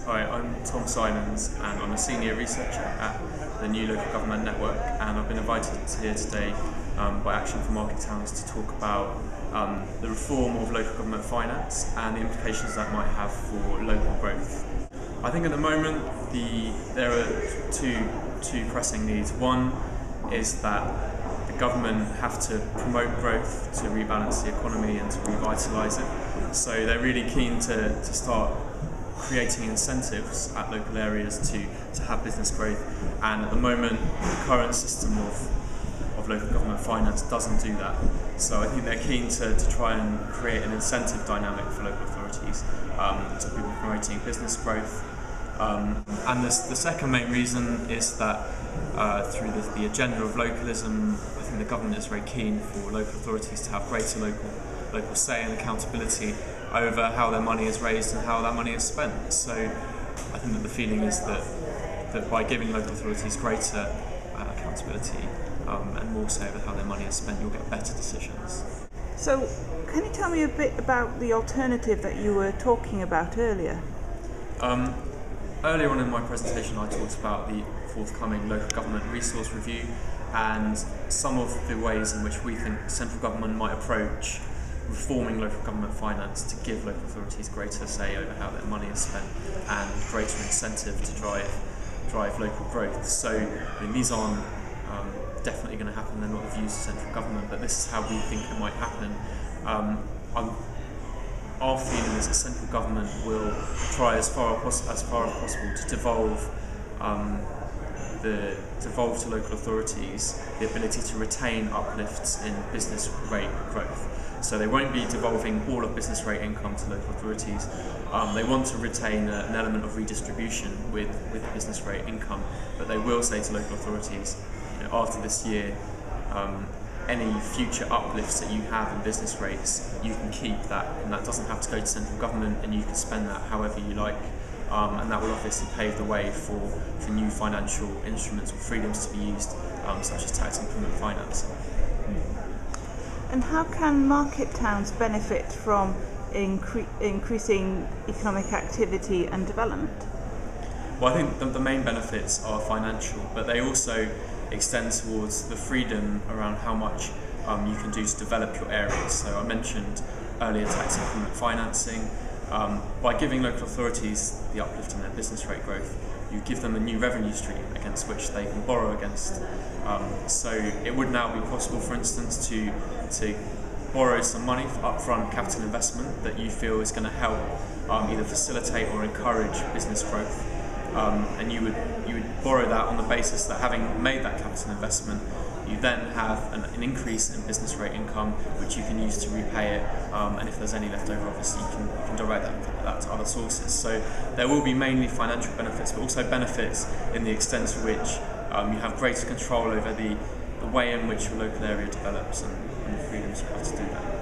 Hi, I'm Tom Symons and I'm a senior researcher at the New Local Government Network, and I've been invited here today by Action for Market Towns to talk about the reform of local government finance and the implications that might have for local growth. I think at the moment there are two pressing needs. One is that the government have to promote growth to rebalance the economy and to revitalise it. So they're really keen to start creating incentives at local areas to have business growth, and at the moment the current system of local government finance doesn't do that. So I think they're keen to try and create an incentive dynamic for local authorities, to people promoting business growth. And the second main reason is that through the agenda of localism, I think the government is very keen for local authorities to have greater local say and accountability over how their money is raised and how that money is spent. So I think that the feeling is that by giving local authorities greater accountability and more say over how their money is spent, you'll get better decisions. So can you tell me a bit about the alternative that you were talking about earlier? Earlier on in my presentation I talked about the forthcoming local government resource review and some of the ways in which we think central government might approach reforming local government finance to give local authorities greater say over how their money is spent and greater incentive to drive local growth. So I mean, these aren't definitely going to happen, they're not the views of central government, but this is how we think it might happen. Our feeling is that central government will try as far as possible to devolve to local authorities the ability to retain uplifts in business rate growth. So they won't be devolving all of business rate income to local authorities. They want to retain an element of redistribution with business rate income, but they will say to local authorities, after this year, any future uplifts that you have in business rates, you can keep that, and that doesn't have to go to central government, and you can spend that however you like. And that will obviously pave the way for new financial instruments or freedoms to be used, such as tax increment financing. And how can market towns benefit from increasing economic activity and development? Well, I think the main benefits are financial, but they also extend towards the freedom around how much you can do to develop your areas. So I mentioned earlier tax increment financing. By giving local authorities the uplift in their business rate growth, you give them a new revenue stream against which they can borrow against. So it would now be possible, for instance, to borrow some money for upfront capital investment that you feel is going to help either facilitate or encourage business growth. And you would borrow that on the basis that having made that capital investment, you then have an increase in business rate income which you can use to repay it, and if there's any left over, obviously you can direct that to other sources. So there will be mainly financial benefits, but also benefits in the extent to which you have greater control over the way in which your local area develops and the freedoms you have to do that.